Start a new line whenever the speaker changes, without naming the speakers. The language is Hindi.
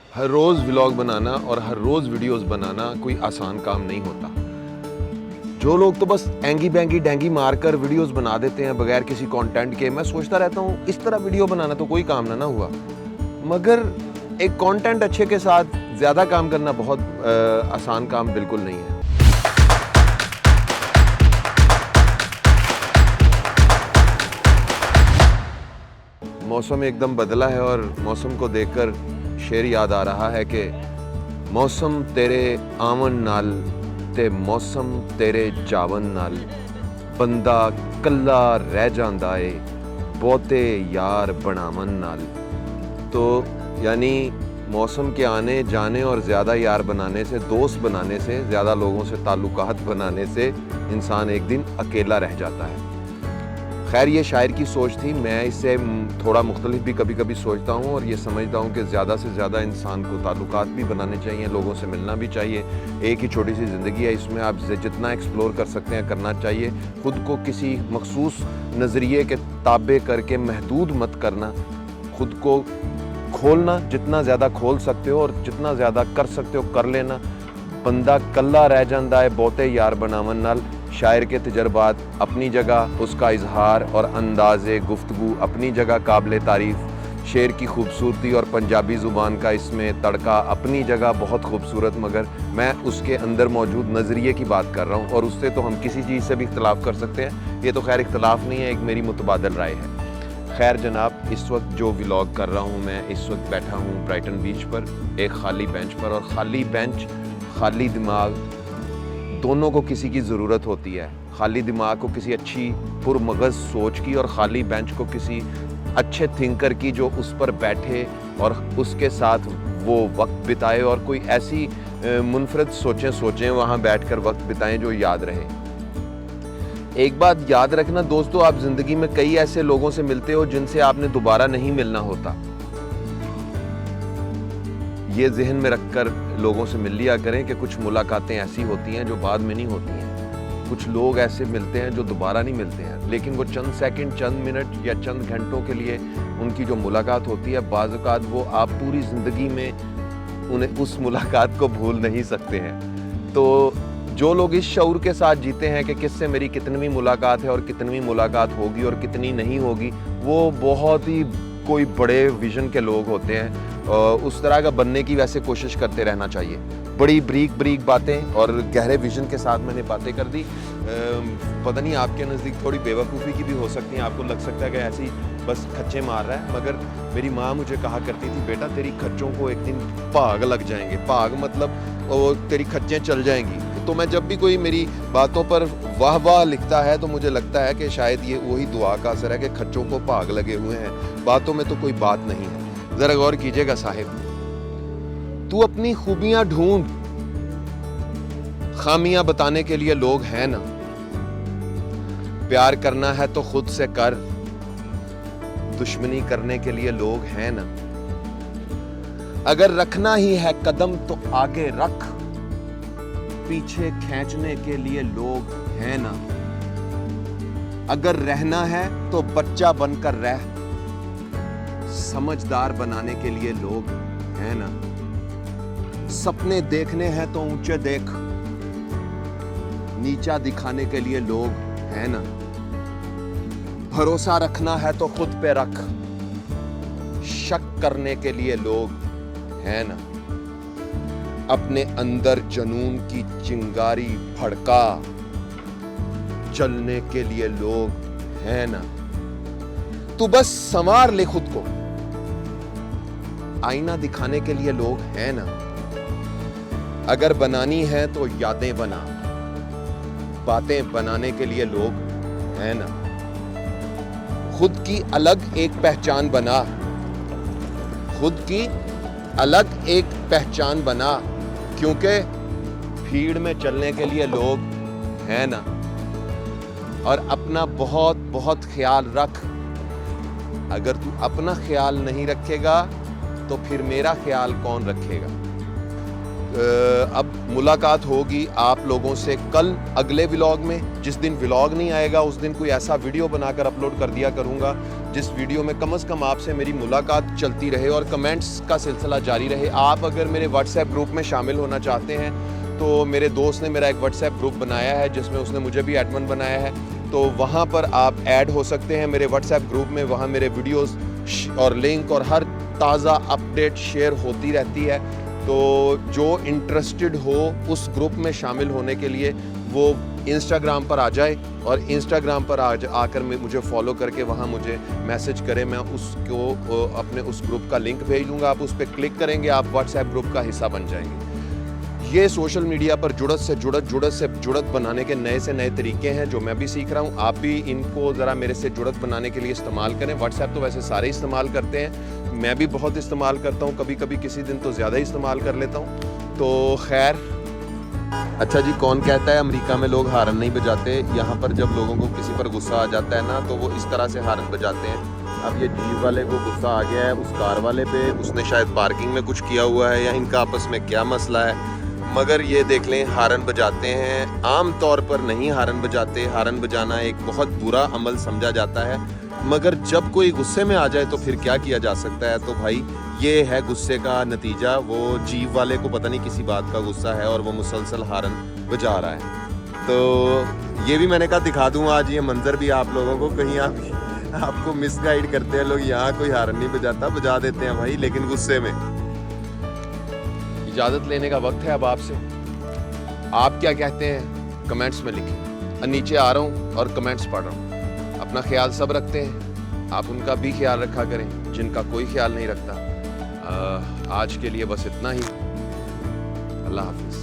हर रोज़ व्लॉग बनाना और हर रोज़ वीडियोस बनाना कोई आसान काम नहीं होता। जो लोग तो बस एंगी बैंगी डेंगी मारकर वीडियोस बना देते हैं बगैर किसी कंटेंट के, मैं सोचता रहता हूँ इस तरह वीडियो बनाना तो कोई काम ना हुआ। मगर एक कंटेंट अच्छे के साथ ज़्यादा काम करना बहुत आसान काम बिल्कुल नहीं है। मौसम एकदम बदला है और मौसम को देखकर शेर याद आ रहा है कि मौसम तेरे आवन नाल ते मौसम तेरे जावन नाल बंदा कल्ला रह जांदा है बहुते यार बनावन नाल। तो यानी मौसम के आने जाने और ज़्यादा यार बनाने से, दोस्त बनाने से, ज़्यादा लोगों से ताल्लुकात बनाने से इंसान एक दिन अकेला रह जाता है। खैर ये शायर की सोच थी, मैं इससे थोड़ा मुख्तलिफ भी कभी कभी सोचता हूँ और ये समझता हूँ कि ज़्यादा से ज़्यादा इंसान को ताल्लुकात भी बनाने चाहिए, लोगों से मिलना भी चाहिए। एक ही छोटी सी ज़िंदगी है, इसमें आप जितना एक्सप्लोर कर सकते हैं करना चाहिए। ख़ुद को किसी मखसूस नज़रिए के ताबे करके महदूद मत करना, ख़ुद को खोलना, जितना ज़्यादा खोल सकते हो और जितना ज़्यादा कर सकते हो कर लेना। बंदा कल्ला रह जांदा है बहुते यार बनावन नाल। शायर के तजर्बात अपनी जगह, उसका इजहार और अंदाज़े गुफ्तगू अपनी जगह काबिल तारीफ़, शेर की खूबसूरती और पंजाबी ज़ुबान का इसमें तड़का अपनी जगह बहुत खूबसूरत। मगर मैं उसके अंदर मौजूद नज़रिए की बात कर रहा हूँ और उससे तो हम किसी चीज़ से भी इख्तलाफ कर सकते हैं। ये तो खैर इख्तलाफ नहीं है, एक मेरी मुतबादल राय है। खैर जनाब, इस वक्त जो व्लॉग कर रहा हूँ मैं, इस वक्त बैठा हूँ ब्राइटन बीच पर एक खाली बेंच पर। और खाली बेंच, खाली दिमाग, दोनों को किसी की ज़रूरत होती है। खाली दिमाग को किसी अच्छी पुरमगज़ सोच की और ख़ाली बेंच को किसी अच्छे थिंकर की जो उस पर बैठे और उसके साथ वो वक्त बिताए और कोई ऐसी मुनफरद सोचें वहाँ बैठकर वक्त बिताएं जो याद रहे। एक बात याद रखना दोस्तों, आप ज़िंदगी में कई ऐसे लोगों से मिलते हो जिनसे आपने दोबारा नहीं मिलना होता। ये जहन में रखकर लोगों से मिल लिया करें कि कुछ मुलाकातें ऐसी होती हैं जो बाद में नहीं होती हैं। कुछ लोग ऐसे मिलते हैं जो दोबारा नहीं मिलते हैं, लेकिन वो चंद सेकंड, चंद मिनट या चंद घंटों के लिए उनकी जो मुलाकात होती है, बाज़ औक़ात वो आप पूरी ज़िंदगी में उन्हें उस मुलाकात को भूल नहीं सकते हैं। तो जो लोग इस शऊर के साथ जीते हैं कि किससे मेरी कितनी मुलाकात है और कितनी मुलाकात होगी और कितनी नहीं होगी, वो बहुत ही कोई बड़े विज़न के लोग होते हैं। उस तरह का बनने की वैसे कोशिश करते रहना चाहिए। बड़ी ब्रीक बातें और गहरे विज़न के साथ मैंने बातें कर दी। पता नहीं आपके नज़दीक थोड़ी बेवकूफ़ी की भी हो सकती है, आपको लग सकता है कि ऐसी बस खच्चे मार रहा है। मगर मेरी माँ मुझे कहा करती थी, बेटा तेरी खच्चों को एक दिन भाग लग जाएंगे। भाग मतलब वो तेरी खच्चें चल जाएंगी। तो मैं जब भी कोई मेरी बातों पर वाह वाह लिखता है तो मुझे लगता है कि शायद ये वही दुआ का असर है कि खच्चों को भाग लगे हुए हैं, बातों में तो कोई बात नहीं है। ज़रा गौर कीजिएगा साहिब, तू अपनी खूबियां ढूंढ, खामियां बताने के लिए लोग हैं ना। प्यार करना है तो खुद से कर, दुश्मनी करने के लिए लोग हैं ना। अगर रखना ही है कदम तो आगे रख, पीछे खींचने के लिए लोग हैं ना। अगर रहना है तो बच्चा बनकर रह, समझदार बनाने के लिए लोग हैं ना। सपने देखने हैं तो ऊंचे देख, नीचा दिखाने के लिए लोग हैं ना। भरोसा रखना है तो खुद पे रख, शक करने के लिए लोग हैं ना। अपने अंदर जुनून की चिंगारी भड़का, चलने के लिए लोग हैं ना। तू बस संवार ले खुद को, आईना दिखाने के लिए लोग हैं ना। अगर बनानी है तो यादें बना, बातें बनाने के लिए लोग हैं ना। खुद की अलग एक पहचान बना, खुद की अलग एक पहचान बना, क्योंकि भीड़ में चलने के लिए लोग हैं ना। और अपना बहुत बहुत ख्याल रख। अगर तू अपना ख्याल नहीं रखेगा तो फिर मेरा ख्याल कौन रखेगा। अब मुलाकात होगी आप लोगों से कल अगले व्लॉग में। जिस दिन व्लॉग नहीं आएगा उस दिन कोई ऐसा वीडियो बनाकर अपलोड कर दिया करूँगा जिस वीडियो में कम से कम आपसे मेरी मुलाकात चलती रहे और कमेंट्स का सिलसिला जारी रहे। आप अगर मेरे व्हाट्सएप ग्रुप में शामिल होना चाहते हैं तो मेरे दोस्त ने मेरा एक व्हाट्सएप ग्रुप बनाया है जिसमें उसने मुझे भी एडमिन बनाया है, तो वहाँ पर आप ऐड हो सकते हैं मेरे व्हाट्सएप ग्रुप में। वहाँ मेरे वीडियोस और लिंक और हर ताज़ा अपडेट शेयर होती रहती है, तो जो इंटरेस्टेड हो उस ग्रुप में शामिल होने के लिए वो इंस्टाग्राम पर आ जाए और इंस्टाग्राम पर आकर मुझे फॉलो करके वहाँ मुझे मैसेज करें। मैं उसको अपने उस ग्रुप का लिंक भेज दूँगा, आप उस पर क्लिक करेंगे, आप व्हाट्सएप ग्रुप का हिस्सा बन जाएंगे। ये सोशल मीडिया पर जुड़त बनाने के नए से नए तरीके हैं जो मैं भी सीख रहा हूँ। आप भी इनको ज़रा मेरे से जुड़त बनाने के लिए इस्तेमाल करें। व्हाट्सएप तो वैसे सारे इस्तेमाल करते हैं, मैं भी बहुत इस्तेमाल करता हूँ, कभी कभी किसी दिन तो ज़्यादा इस्तेमाल कर लेता हूँ। तो खैर, अच्छा जी, कौन कहता है अमेरिका में लोग हारन नहीं बजाते? यहाँ पर जब लोगों को किसी पर गुस्सा आ जाता है ना तो वो इस तरह से हारन बजाते हैं। अब ये जीप वाले को गुस्सा आ गया है उस कार वाले पे, उसने शायद पार्किंग में कुछ किया हुआ है या इनका आपस में क्या मसला है, मगर ये देख लें हारन बजाते हैं। आम तौर पर नहीं हारन बजाते, हारन बजाना एक बहुत बुरा अमल समझा जाता है, मगर जब कोई गुस्से में आ जाए तो फिर क्या किया जा सकता है। तो भाई ये है गुस्से का नतीजा। वो जीप वाले को पता नहीं किसी बात का गुस्सा है और वो मुसलसल हारन बजा रहा है। तो ये भी मैंने कहा दिखा दूँ आज ये मंजर भी आप लोगों को, कहीं आपको मिसगाइड करते हैं लोग, यहाँ कोई हारन नहीं बजाता, बजा देते हैं भाई लेकिन गुस्से में। इजाज़त लेने का वक्त है अब आपसे। आप क्या कहते हैं कमेंट्स में लिखें। नीचे आ रहा हूँ और कमेंट्स पढ़ रहा हूँ। अपना ख्याल सब रखते हैं, आप उनका भी ख्याल रखा करें जिनका कोई ख्याल नहीं रखता। आज के लिए बस इतना ही। अल्लाह हाफिज़।